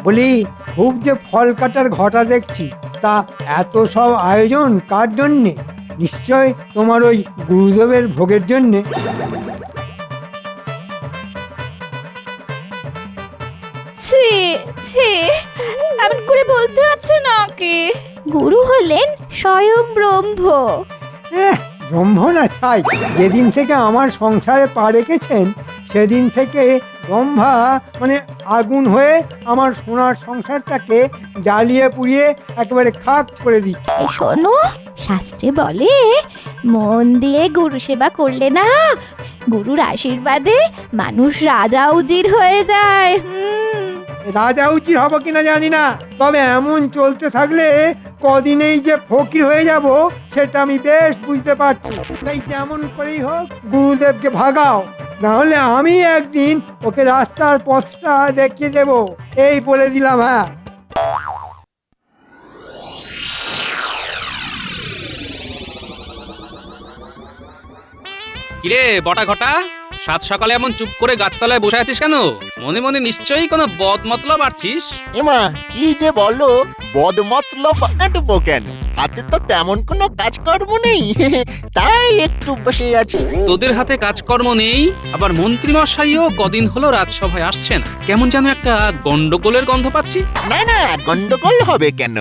বলি, খুব যে ফল কাটার ঘটা দেখছি, তা এত সব আয়োজন কার জন্যে? নিশ্চয় তোমার ওই গুরুদেবের ভোগের জন্যে। ছি ছি, এমন করে বলতে আছে নাকি? গুরু হলেন স্বয়ং ব্রহ্ম। ব্রহ্ম না ছাই, যেদিন থেকে আমার সংসারে পা রেখেছেন সেদিন থেকে ব্রহ্মা মানে আগুন হয়ে আমার সোনার সংসারটাকে জ্বালিয়ে পুড়িয়ে একেবারে খাক করে দিচ্ছে। এই শোনো, শাস্ত্রে বলে মন দিয়ে গুরু সেবা করলে না, গুরুর আশীর্বাদে মানুষ রাজা উজির হয়ে যায়। রাজা উচিত হবো কিনা জানি না, তবে এমন চলতে থাকলে কদিনেই যে ফকির হয়ে যাব সেটা আমি বেশ বুঝতে পারছি। তাই যেমন করেই হোক গুরুদেবকে ভাগাও, না হলে আমি একদিন ওকে রাস্তার পথটা দেখিয়ে দেব, এই বলে দিলাম। হ্যাঁ, কিরে বটা ঘটা, সাত সকালে এমন চুপ করে গাছতলায় বসে আছিস কেন? মনে মনে নিশ্চয়ই কোনো বদ মতলব আছিস। এমা কি যে বলো, বদমতলব আটবো কেন? হাতে তো তেমন কোনো কাজকর্ম নেই, তাই একটু বসে আছি। তোদের হাতে কাজকর্ম নেই, আবার মন্ত্রী মশাইও কদিন হলো রাজসভায় আসছেন, কেমন যেন একটা গন্ডগোলের গন্ধ পাচ্ছি। না না, গন্ডগোল হবে কেন?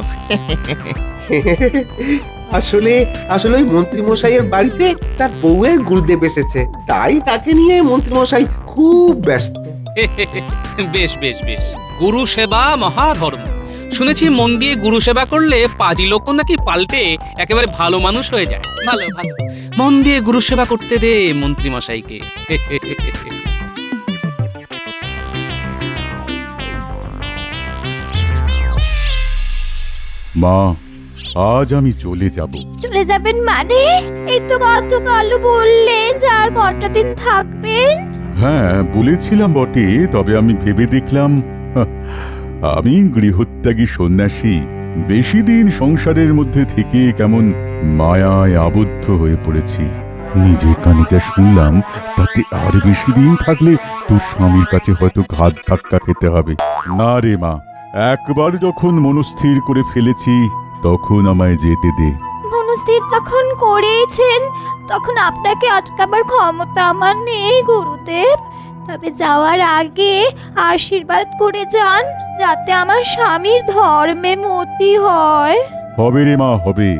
আসলে আসলে ওই মন্ত্রী মশাইয়ের বাড়িতে তার বউয়ের গুরুদেব এসেছে, তাই তাকে নিয়ে মন্ত্রী মশাই খুব ব্যস্ত। বেশ বেশ বেশ, গুরু সেবা মহাধর্ম। শুনেছি মন দিয়ে গুরু সেবা করলে পাজি লোক নাকি পাল্টে একেবারে ভালো মানুষ হয়ে যায়। ভালো ভালো, মন দিয়ে গুরু সেবা করতে দে মন্ত্রী মশাইকে। মা, আজ আমি চলে যাব। চলে যাবেন মানে? এই তো গতকাল বললেন যে আর কটা দিন থাকবেন। হ্যাঁ বলেছিলাম বটে, তবে আমি ভেবে দেখলাম আমি গৃহত্যাগী সন্ন্যাসী, বেশি দিন সংসারের মধ্যে থেকে কেমন মায়ায় আবদ্ধ হয়ে পড়েছি। নিজের কানে যা শুনলাম তাতে আর বেশি দিন থাকলে তোর স্বামীর কাছে হয়তো ঘাত ধাক্কা খেতে হবে। না রে মা, একবার যখন মনস্থির করে ফেলেছি তখন আমায় যেতে দে। মনস্থির যখন করেছেন তখন আপনাকে আটকাবার ক্ষমতা আমার নেই গুরুদেব। তবে যাওয়ার আগে আশীর্বাদ করে যান, যাতে আমার স্বামীর ধর্মে মতি হয়। হবে রে মা, হবে।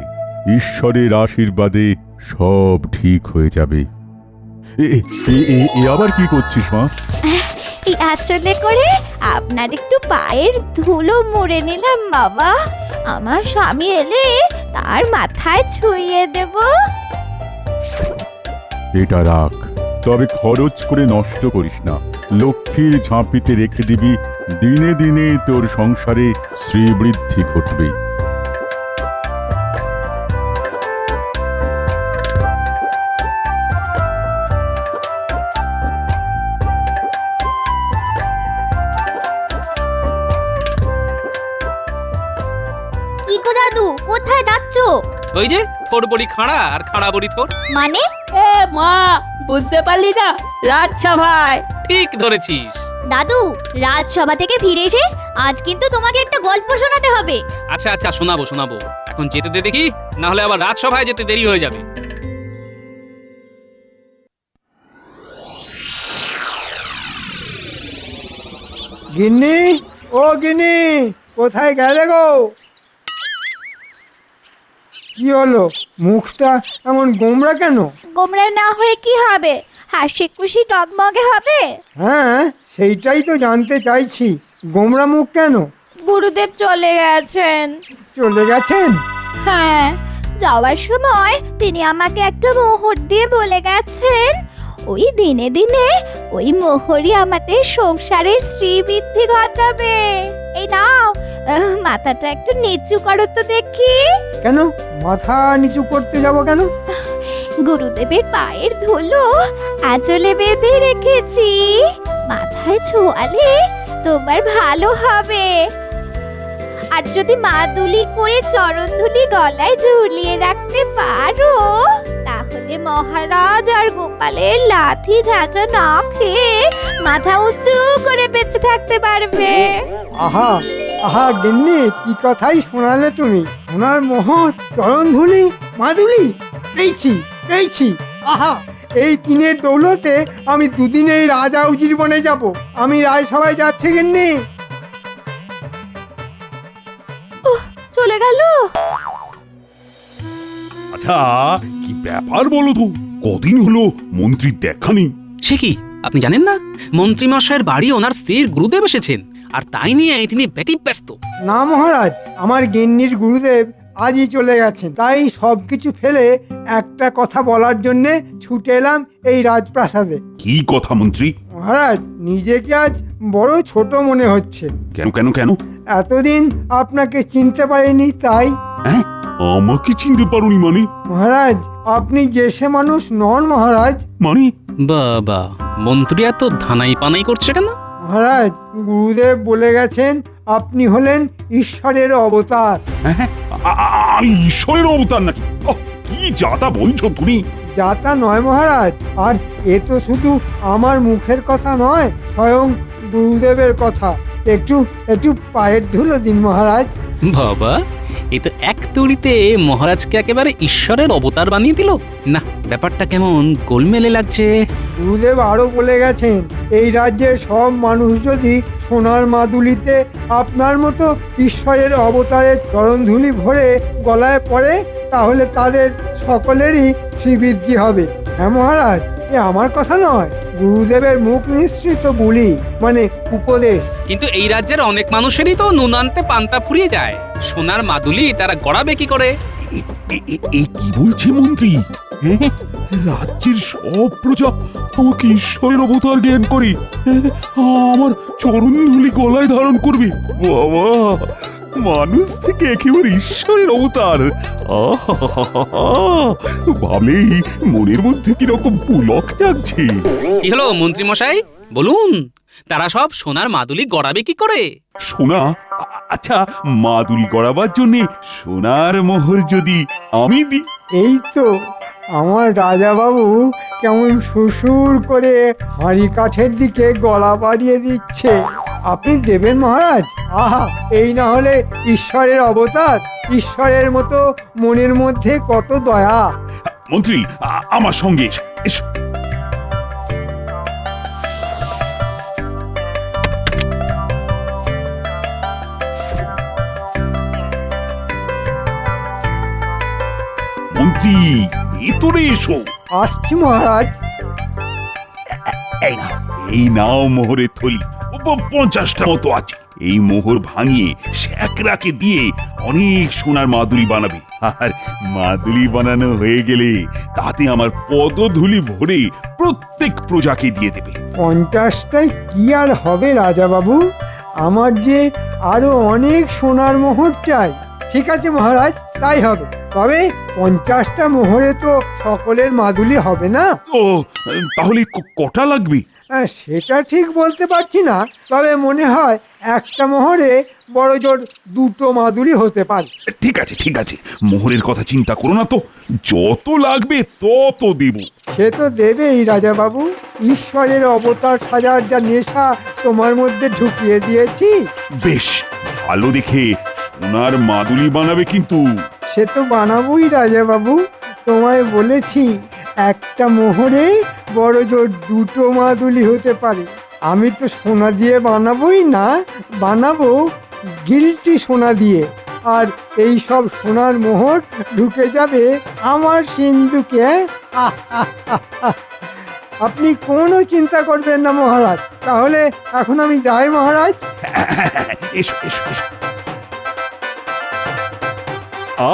ঈশ্বরের আশীর্বাদে সব ঠিক হয়ে যাবে। আবার কি করছিস মা? এই আঁচলে করে আপনার একটু পায়ের ধুলো মুড়ে নিলাম বাবা। আমার স্বামী এলে তার মাথায় ছুঁয়ে দেব। এটা রাখ, তবে খরচ করে নষ্ট করিস না। লক্ষ্মীর ঝাঁপিতে রেখে দিবি, দিনে দিনে তোর সংসারে শ্রীবৃদ্ধি ঘটবে। কি গো দাদু, কোথায় যাচ্ছো? ওই যে থোর বড়ি খাড়া আর খাড়া বড়ি থোর। মানে? এ মা, বুঝতে পারলি না? রাজসভায়। ঠিক ধরেছিস। দাদু, রাজসভা থেকে ফিরে এসে আজ কিন্তু তোমাকে একটা গল্প শোনাতে হবে। আচ্ছা আচ্ছা, শোনাবো শোনাবো, এখন যেতে দে দেখি, না হলে আবার রাজসভায় যেতে দেরি হয়ে যাবে। গিন্নি, ও গিন্নি, কোথায় গেলে গো? কি হলো, মুখটা এমন গোমড়া কেন? গোমরা না হয়ে কি হবে, হাসি খুশি টকমগে হবে। হ্যাঁ, সেইটাই তো জানতে চাইছি, গোমড়া মুখ কেন? গুরুদেব চলে গেছেন। চলে গেছেন? হ্যাঁ, যাওয়ার সময় তিনি আমাকে একটা মোহর দিয়ে বলে গেছেন, ওই দিনে দিনে ওই মোহরই আমাদের সংসারের শ্রীবৃদ্ধি ঘটাবে। এই নাও, মাথাটা একটু নিচু করো তো দেখি। কেন মাথা নিচু করতে যাব কেন? গুরুদেবের পায়ের ধুলো আঁচলে বেঁধে রেখেছি, মাথায় ছোঁয়ালে তোমার ভালো হবে। আর যদি মাদুলি করে চরণ ধুলি গলায় ঝুলিয়ে রাখতে পারো, তাহলে মহারাজ আর গোপালের লাথি ঝাঁটা না খেয়ে মাথা উঁচু করে বেঁচে থাকতে পারবে। আহা আহা গিন্নি, কি কথাই শোনালে তুমি। সোনার মোহর, চরণধুলি, মাদুলি, পেয়েছি পেয়েছি। আহা, এই তিনের দৌলতে আমি দুদিনেই রাজা উজির বনে যাব। আমি রাজসভায় যাচ্ছে গিন্নি। চলে গেল। আচ্ছা, কি ব্যাপার বলো তো? কদিন হলো মন্ত্রীর দেখা নেই। সে কি, আপনি জানেন না মন্ত্রীমশাইয়ের বাড়ি ওনার স্ত্রীর গুরুদেব এসেছেন, আর তাই নিয়ে তিনি ব্যতিব্যস্ত। না মহারাজ, আমার গিন্নির গুরুদেব আজই চলে গেছেন। তাই সবকিছু ফেলে একটা কথা বলার জন্যে ছুটে এলাম এই রাজপ্রাসাদে। কি কথা মন্ত্রী? মহারাজ, নিজেকে আজ বড় ছোট মনে হচ্ছে। কেন কেন কেন? এতদিন আপনাকে চিনতে পারিনি তাই। হ্যাঁ, আমাকে চিনতে পারোনি মানে? মহারাজ, আপনি যে সে মানুষ নন মহারাজ। মানে? বাবা, মন্ত্রী এত ধানাই পানাই করছে কেন? মহারাজ, গুরুদেব বলে গেছেন আপনি হলেন ঈশ্বরের অবতার। হ্যাঁ, আমি ঈশ্বরের অবতার নাকি? ওহ, কি যাতা বলছো তুমি? যাতা নয় মহারাজ, আর এ তো শুধু আমার মুখের কথা নয়, স্বয়ং গুরুদেবের কথা। একটু একটু পায়ের ধুলো দিন মহারাজ। বাবা, এই তো এক তুড়িতে মহারাজকে একেবারে ঈশ্বরের অবতার বানিয়ে দিল। না, ব্যাপারটা কেমন গোলমেলে লাগছে। গুরুদেব আরো বলে গেছেন, এই রাজ্যের সব মানুষ যদি সোনার মাদুলিতে আপনার মতো ঈশ্বরের অবতারের চরণধুলি ভরে গলায় পড়ে, তাহলে তাদের সকলেরই শ্রীবৃদ্ধি হবে। হ্যাঁ মহারাজ, এ আমার কথা নয়, গুরুদেবের মুখ নিঃসৃত বুলি, মানে উপদেশ। কিন্তু এই রাজ্যের অনেক মানুষেরই তো নুন আনতে পান্তা ফুরিয়ে যায়। সোনার মাদুলি তারা গড়াবে কি করে? এই কি বলছে মন্ত্রী? হ্যাঁ, রাজ্যের সব প্রজা আমাকে ঈশ্বরের অবতার জ্ঞান করে আমার চরণধুলি গলায় ধারণ করবে। বাবা, মানুষ থেকে একেবারে ঈশ্বরের অবতার! আহা, ভাবলেই মনের মধ্যে কিরকম পুলক জাগছে। কি হলো মন্ত্রী মশাই, বলুন, তারা সব সোনার মাদুলি গড়াবে কি করে? সোনা? আচ্ছা, মাদুলি গড়াবার জন্য সোনার মোহর যদি আমি দিই? এই তো আমার রাজা বাবু কেমন সুসুর করে হাঁড়ি কাঠের দিকে গলা বাড়িয়ে দিচ্ছে। আপনি দেবেন মহারাজ? আহা, এই না হলে ঈশ্বরের অবতার। ঈশ্বরের মতো মনের মধ্যে কত দয়া। মন্ত্রী, আমার সঙ্গে এসো, এসো। মন্ত্রী, ভেতরে এসো। আসছি মহারাজ। এই নাও মোহরের থলি। 50টা মতো আছে। এই মোহর ভাঙিয়ে শ্যাকরাকে দিয়ে অনেক সোনার মাদুলি বানাবে। আর মাদুলি বানানো হয়ে গেলে তাতে আমার পদধূলি ভরে প্রত্যেক প্রজাকে দিয়ে দেবে। 50টায় কি আর হবে রাজা বাবু, আমার যে আরো অনেক সোনার মোহর চাই। ঠিক আছে মহারাজ, তাই হবে। তবে 50টা মোহরে তো সকলের মাদুলি হবে না। ও, তাহলে কটা লাগবে? সেটা ঠিক বলতে পারছি না, তবে মনে হয় একটা মোহরে বড় জোর 2টো মাদুলি হতে পারে। ঠিক আছে, ঠিক আছে, মোহরের কথা চিন্তা করো না তো, যত লাগবে তত দেব। সে তো দেবেই রাজা বাবু। ঈশ্বরের অবতার সাজার যা নেশা তোমার মধ্যে ঢুকিয়ে দিয়েছি। বেশ, ভালো দেখে সোনার মাদুলি বানাবে কিন্তু। সে তো বানাবোই রাজা বাবু, তোমায় বলেছি একটা মোহরে বড় জোর 2টো মাদুলি হতে পারে। আমি তো সোনা দিয়ে বানাবোই না, বানাবো গিলটি সোনা দিয়ে। আর এই সব সোনার মোহর ঢুকে যাবে আমার সিন্ধুকে। আহ, আহ, আহ, আহ। আপনি কোনো চিন্তা করবেন না মহারাজ। তাহলে এখন আমি যাই মহারাজ। এসো, এসো, এসো।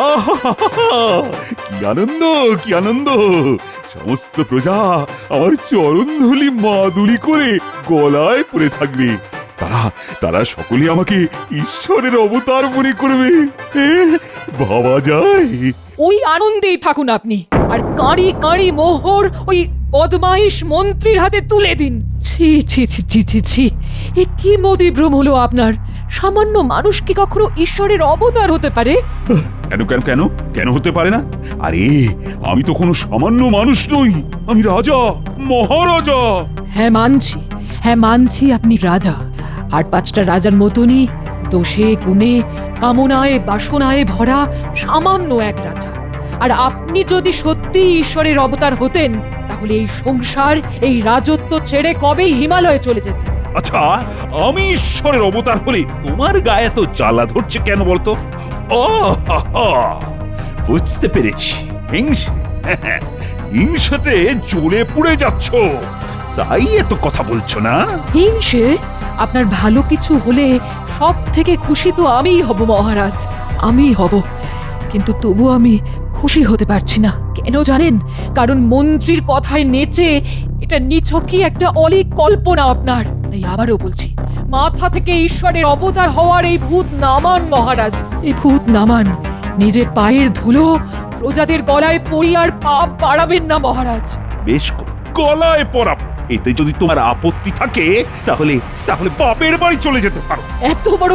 আহা, কি আনন্দ, কি আনন্দ! সমস্ত প্রজা আমার চরণধুলি মাদুলি করে গলায় পড়ে থাকবে। তারা তারা সকলে আমাকে ঈশ্বরের অবতার মনে করবে। ভাবা যায়? ওই আনন্দেই থাকুন আপনি, আর কাঁড়ি কাঁড়ি মোহর ওই বদমাইশ মন্ত্রীর হাতে তুলে দিন। ছি ছি ছি ছি ছি ছি, এ কি মোদি ভ্রম হলো আপনার? সামান্য মানুষ কি কখনো ঈশ্বরের অবতার হতে পারে? কেন কেন কেন কেন হতে পারে না? আরে, আমি তো কোনো সামান্য মানুষ নই, আমি রাজা, মহারাজা। হ্যাঁ মানছি, হ্যাঁ মানছি আপনি রাজা, আর 5টা রাজার মতনই দোষে গুণে কামনায় বাসনায় ভরা সামান্য এক রাজা। আর আপনি যদি সত্যি ঈশ্বরের অবতার হতেন তাহলে এই সংসার এই রাজত্ব ছেড়ে কবেই হিমালয়ে চলে যেতেন। আচ্ছা, আমি ঈশ্বরের অবতার হলে তোমার গায়ে তো জ্বালা ধরছে কেন বলতো? ও হা হা, বুঝতে পেরেছি, হিংসাতে জ্বলে পুড়ে যাচ্ছ, তাই এত কথা বলছো না? হিংসে? আপনার ভালো কিছু হলে সব থেকে খুশি তো আমিই হব মহারাজ, আমিই হব। কিন্তু তবু আমি খুশি হতে পারছি না। কেন জানেন? কারণ মন্ত্রীর কথায় নেচে এটা নিছকই একটা অলীক কল্পনা আপনার। তাই আবারও বলছি, মাথা থেকে ঈশ্বরের অবতার হওয়ার এই ভূত নামান মহারাজ, এই ভূত নামান। নিজের পায়ের ধুলো প্রজাদের গলায় পরিয়ার পাপ বাড়াবেন না মহারাজ। বেশ করে গলায় পরাবো। এতে যদি তোমার আপত্তি থাকে তাহলে তাহলে বাপের বাড়ি চলে যেতে পারো। এত বড়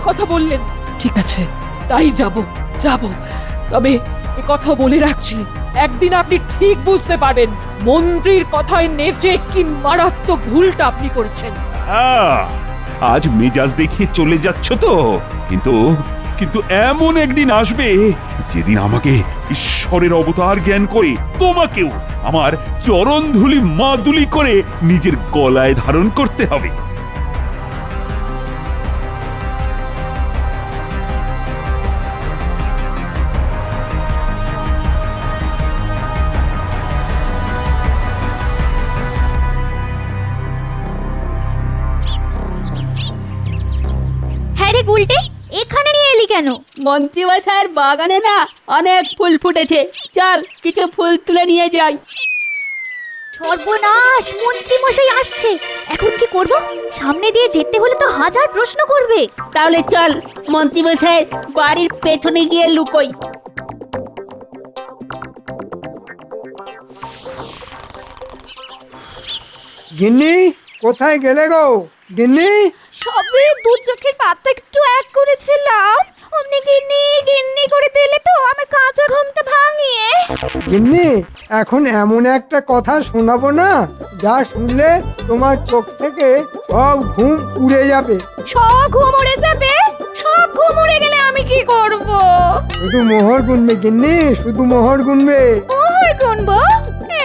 কথা বললেন। ঠিক আছে, তাই যাব। তবে এ কথা বলে রাখছি, একদিন আপনি ঠিক বুঝতে পারবেন মন্ত্রীর কথায় নেচে কি মারাত্মক ভুলটা আপনি করেছেন। আজ মেজাজ দেখিয়ে চলে যাচ্ছ তো, কিন্তু এমন একদিন আসবে যেদিন আমাকে ঈশ্বরের অবতার জ্ঞান করে তোমাকেও আমার চরণধুলি মাদুলি করে নিজের গলায় ধারণ করতে হবে। হ্যাঁ রে গুলটে, এখানে নিয়ে এলি কেন? মন্ত্রীমশাইয়ের বাগানে না অনেক ফুল ফুটেছে, চল কিছু ফুল তুলে নিয়ে যাই। সর্বনাশ, মন্ত্রী মশাই আসছে। এখন কি করব? সামনে দিয়ে যেতে হলে তো হাজার প্রশ্ন করবে। তাহলে চল মন্ত্রীমশাইয়ের বাড়ির পেছনে গিয়ে লুকোই। গিন্নি, কোথায় গেলে গো গিন্নি? সবে দু চোখের পাতা একটু এক করেছিলাম, অমনি গিন্নি গিন্নি করে দিলে তো আমার কাঁচা ঘুমটা ভাঙিয়ে। গিন্নি, এখন এমন একটা কথা শোনাবো না, যা শুনলে তোমার চোখ থেকে সব ঘুম উড়ে যাবে। সব ঘুম উড়ে যাবে? সব ঘুম উড়ে গেলে আমি কি করব? শুধু মোহর গুনবে গিন্নি, শুধু মোহর গুনবে। মোহর গুনবো?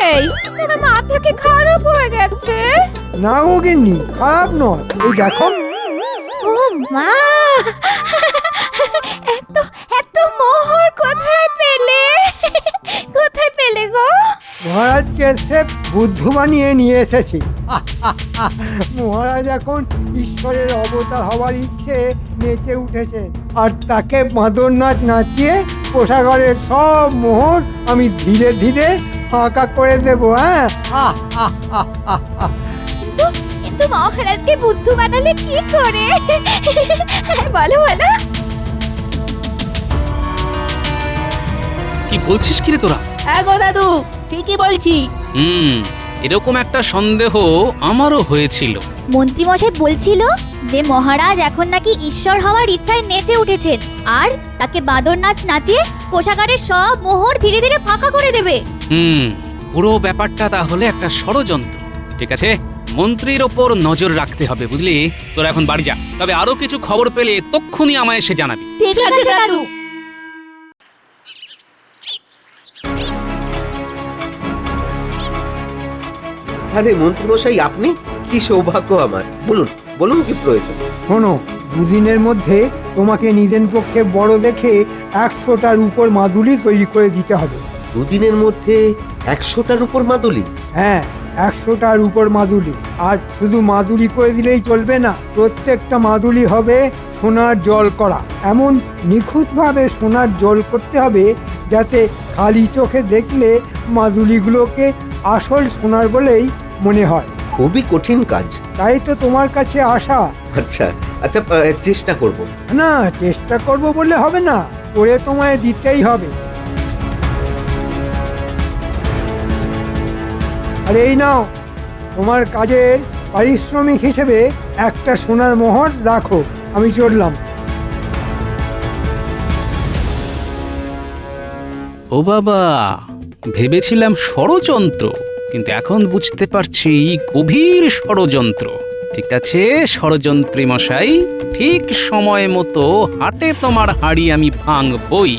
এই, তোমার মাথা কি খারাপ হয়ে গেছে? না গো গিন্নি, খারাপ নয়, এই দেখো। ও মা, এত মোহর কোথায় পেলে? কোথায় পেলে গো? মহারাজকে সে বুদ্ধ বানিয়ে নিয়ে এসেছি। মহারাজ এখন ঈশ্বরের অবতার হওয়ার ইচ্ছে নেচে উঠেছেন, আর তাকে মাদর নাচ নাচিয়ে কোষাগারের সব মোহর আমি ধীরে ধীরে ফাঁকা করে দেবো। হ্যাঁ, কিন্তু মহারাজকে বুদ্ধ বানালে কি করে? বলো বলো। কি বলছিস কি রে তোরা? গো দাদু, ঠিকই বলছি। এরকম একটা সন্দেহ আমারও হয়েছিল। মন্ত্রী মশাই বলছিল যে মহারাজ এখন নাকি ঈশ্বর হওয়ার ইচ্ছায় নেচে উঠেছেন, আর তাকে বাদর নাচ নাচিয়ে কোষাগারের সব মোহর ধীরে ধীরে ফাঁকা করে দেবে। পুরো ব্যাপারটা তাহলে একটা ষড়যন্ত্র। ঠিক আছে, মন্ত্রীর ওপর নজর রাখতে হবে, বুঝলি? তোরা এখন বাড়ি যা, তবে আরো কিছু খবর পেলে তক্ষুনি আমায় এসে জানাবি। ঠিক আছে দাদু। আরে মন্ত্রীমশাই, আপনি? কি সৌভাগ্য আমার। বলুন বলুন, কি প্রয়োজন? শোনো, দুদিনের মধ্যে তোমাকে নিদেন পক্ষে বড় দেখে 100টার উপর মাদুলি তৈরি করে দিতে হবে। দুদিনের মধ্যে 100টার উপর মাদুলি? হ্যাঁ, 100টার উপর মাদুলি। আর শুধু মাদুলি করে দিলেই চলবে না, প্রত্যেকটা মাদুলি হবে সোনার জল করা। এমন নিখুঁতভাবে সোনার জল করতে হবে যাতে খালি চোখে দেখলে মাদুলিগুলোকে আসল সোনার বলেই মনে হয়। খুবই কঠিন কাজ। তাই তো তোমার কাছে আসা। আচ্ছা আচ্ছা, চেষ্টা করব। না, চেষ্টা করব বললে হবে না, করে তোমায় দিতেই হবে। আর এই নাও, তোমার কাজের পারিশ্রমিক হিসেবে একটা সোনার মোহর রাখো। আমি চললাম। ও বাবা, ভেবেছিলাম ষড়যন্ত্র, কিন্তু এখন বুঝতে পারছি গভীর ষড়যন্ত্র। ঠিক আছে ষড়যন্ত্রী মশাই, ঠিক সময় মতো হাটে তোমার হাড়ি আমি ভাঙবই।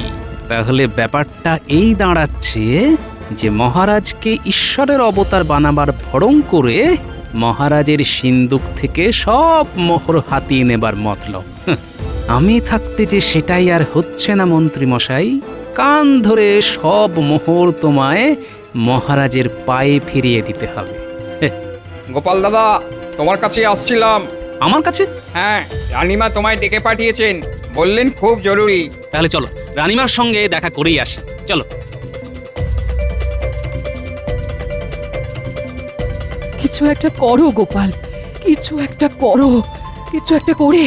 তাহলে ব্যাপারটা এই দাঁড়াচ্ছে যে মহারাজকে ঈশ্বরের অবতার বানাবার ভড়ং করে মহারাজের সিন্দুক থেকে সব মোহর হাতিয়ে নেবার মতলব। আমি থাকতে যে সেটাই আর হচ্ছে না মন্ত্রী মশাই। কান ধরে সব মোহর তোমায় মহারাজের পায়ে ফিরিয়ে দিতে হবে। গোপাল দাদা, তোমার কাছে আসছিলাম। আমার কাছে? হ্যাঁ, রানীমা তোমায় ডেকে পাঠিয়েছেন, বললেন খুব জরুরি। তাহলে চলো রানীমার সঙ্গে দেখা করেই আসি, চলো। কিছু একটা করো গোপাল, কিছু একটা করো, কিছু একটা করে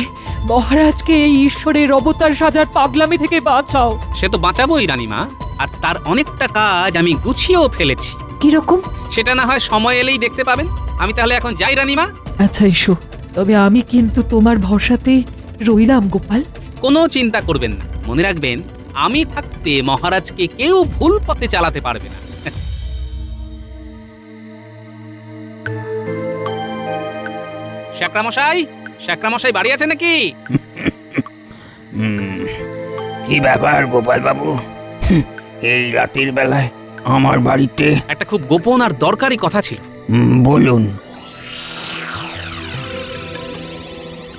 মহারাজকে এই ঈশ্বরের অবতার সাজার পাগলামি থেকে বাঁচাও। সে তো বাঁচাবোই রানীমা, আর তার অনেকটা কাজ আমি গুছিয়েও ফেলেছি। কিরকম? সেটা না হয় সময় এলেই দেখতে পাবেন। আমি তাহলে এখন যাই রানীমা। আচ্ছা এসো, তবে আমি কিন্তু তোমার ভরসাতে রইলাম গোপাল। কোনো চিন্তা করবেন না, মনে রাখবেন আমি থাকতে মহারাজকে কেউ ভুল পথে চালাতে পারবে না। শ্যাকরামশাই বাড়ি আছে নাকি? কি ব্যাপার গোপাল বাবু, এই রাতের বেলায় আমার বাড়িতে? একটা খুব গোপন আর দরকারি কথা ছিল। বলুন।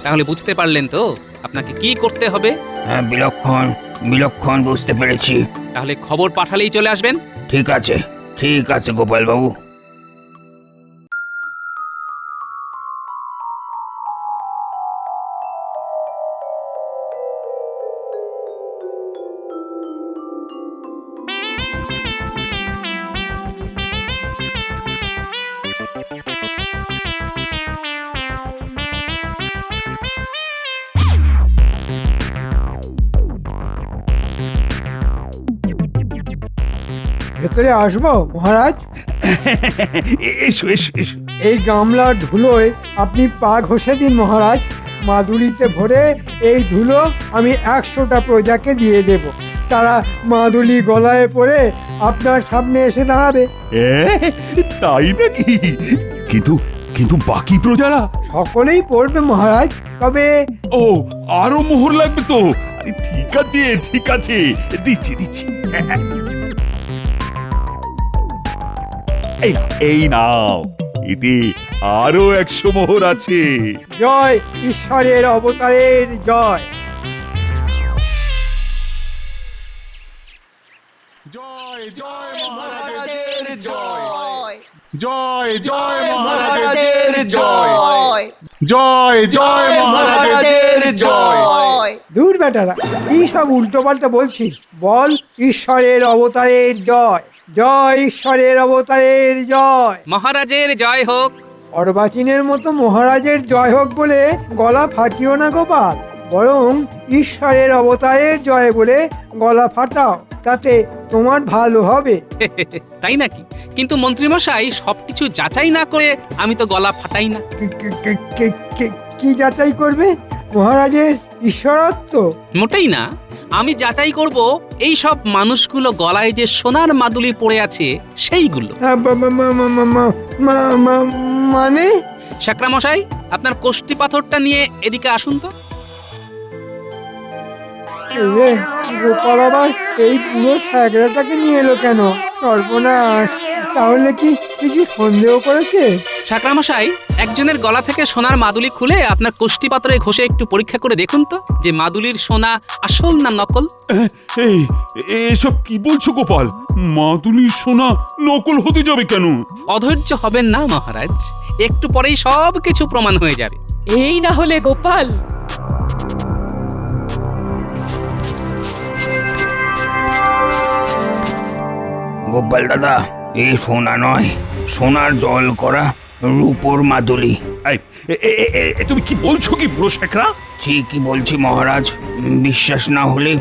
তাহলে বুঝতে পারলেন তো আপনাকে কি করতে হবে? হ্যাঁ, বিলক্ষণ বিলক্ষণ বুঝতে পেরেছি। তাহলে খবর পাঠালেই চলে আসবেন। ঠিক আছে, ঠিক আছে গোপাল বাবু। ভেতরে আসবো মহারাজ? এসো এসো এসো। এই গামলার ধুলোয় আপনি পা ঘষে দিন মহারাজ। মাদুলিতে ভরে এই ধুলো আমি 100টা প্রজাকে দিয়ে দেব। তারা মাদুলি গলায় পরে আপনার সামনে এসে দাঁড়াবে। তাই নাকি? কিন্তু কিন্তু বাকি প্রজারা? সকলেই পড়বে মহারাজ, তবে ও, আরো মোহর লাগবে তো? আরে ঠিক আছে ঠিক আছে, দিচ্ছি দিচ্ছি। এই নাও, এতে আরো 100 মোহর আছে। জয় ঈশ্বরের অবতারের জয়। জয় জয় মহারাজের জয়, জয় জয় মহারাজের জয়, জয় জয় মহারাজের জয়। দূর বেটারা, কি সব উল্টো পাল্টা বলছিস? বল ঈশ্বরের অবতারের জয়, জয় ঈশ্বরের অবতারের জয়। মহারাজের জয় হোক। অর্বাচীনের মতো মহারাজের জয় হোক বলে গলা ফাটিও না গোপাল, বরং ঈশ্বরের অবতারের জয় বলে গলা ফাটাও, তাতে তোমার ভালো হবে। তাই নাকি? কিন্তু মন্ত্রীমশাই, সবকিছু যাচাই না করে আমি তো গলা ফাটাই না। কি যাচাই করবে? মহারাজের ঈশ্বরত্ব? মোটেই না। আমি যাচাই করব এই সব মানুষগুলো গলায় যে সোনার মাদুলি পড়ে আছে সেইগুলো। মানে? শ্যাকরামশাই, আপনার কোষ্ঠী পাথরটা নিয়ে এদিকে আসুন তো। গোপাল আবার এই পুরো স্যাগরাটাকে নিয়ে এলো কেন? সর্বনাশ! তাহলে কি কিছু সন্দেহ করেছে? শ্যাকরামশাই, একজনের গলা থেকে সোনার মাদুলি খুলে আপনার কোষ্ঠী পাথরে ঘষে একটু পরীক্ষা করে দেখুন তো যে মাদুলির সোনা আসল না নকল। এই এসব কি বলছো গোপাল? মাদুলির সোনা নকল হতে যাবে কেন? অধৈর্য হবেন না মহারাজ, একটু পরেই সব কিছু প্রমাণ হয়ে যাবে। এই না হলে গোপাল। গোপাল দাদা, এই সোনা নয়, সোনার জল করা রূপোর মাদুলি। তুমি কি বলছো কি বুড়ো শেখরা? ঠিকই বলছি মহারাজ। বিশ্বাস না হলে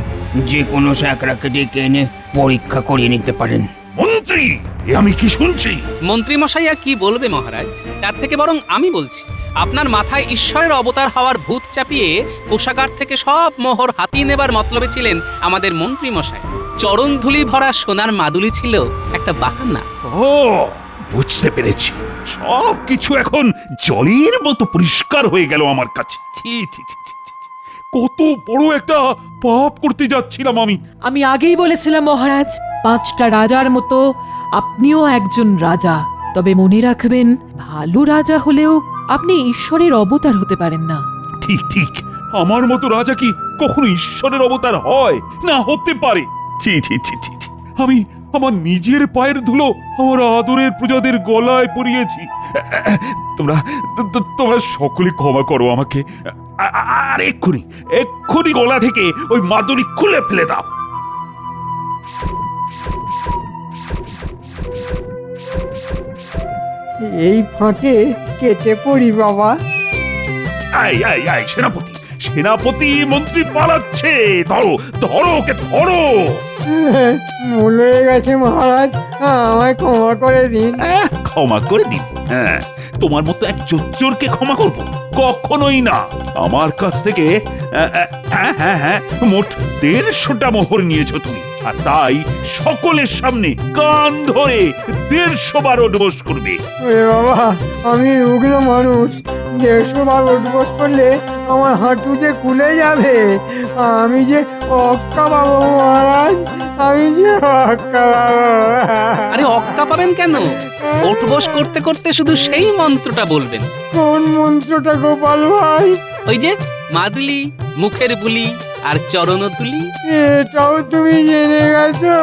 যে কোনো শেখরাকে ডেকে এনে পরীক্ষা করিয়ে নিতে পারেন। মন্ত্রী, এ আমি কি শুনছি? মন্ত্রী মশাই আর কি বলবে মহারাজ, তার থেকে বরং আমি বলছি। আপনার মাথায় ঈশ্বরের অবতার হওয়ার ভূত চাপিয়ে কোষাগার থেকে সব মোহর হাতিয়ে নেবার মতলবে ছিলেন আমাদের মন্ত্রী মশাই। চরণ ধুলি ভরা সোনার মাদুলি ছিল একটা বাহানা। ও, বুঝতে পেরেছি, সব কিছু এখন জলের মতো পরিষ্কার হয়ে গেল আমার কাছে। ছি ছি ছি ছি ছি, ছি। কত বড় একটা পাপ করতে যাচ্ছিলাম আমি। আমি আগেই বলেছিলাম মহারাজ, 5টা রাজার মতো আপনিও একজন রাজা। তবে মনে রাখবেন, ভালো রাজা হলেও আপনি ঈশ্বরের অবতার হতে পারেন না। ঠিক ঠিক, আমার মতো রাজা কি কখনো ঈশ্বরের অবতার হয়? না, হতে পারে। ছি ছি ছি ছি ছি। আমি আমার নিজের পায়ের ধুলো আমার আদরের প্রজাদের গলায় পরিয়েছি। তোমরা তোমরা সকলে ক্ষমা করো আমাকে। আর এক্ষুনি গলা থেকে ওই মাদুলি খুলে ফেলে দাও। এই ফাঁকে কেটে পড়ি বাবা। আই সেনাপতি, সেনাপতি মন্ত্রী পালাচ্ছে। ধরো ধরো ওকে, ধরো। ভুল হয়ে গেছে মহারাজ, আমায় ক্ষমা করে দিন। ক্ষমা করে দিন? হ্যাঁ, তোমার মতো এক চোরকে ক্ষমা করব? কখনোই না। আমার কাছ থেকে হ্যাঁ মোট 150টা মোহর নিয়েছো তুমি, আর তাই সকলের সামনে কান ধরে 150 বার উঠবোস করবে। ওরে বাবা, আমি রুগ্ন মানুষ, 150 বার উঠবোস করলে আমার হাঁটু যে খুলে যাবে। আমি যে অক্কা পাবো মহারাজ, আমি যে অক্কা পাবো। আরে অক্কা পাবেন কেন? ওঠবোস করতে করতে শুধু সেই মন্ত্রটা বলবেন। কোন মন্ত্রটা গোপাল ভাই? ওই যে মাদুলি, মুখের বুলি আর চরণধুলি। এটাও তুমি জেনে গেছো?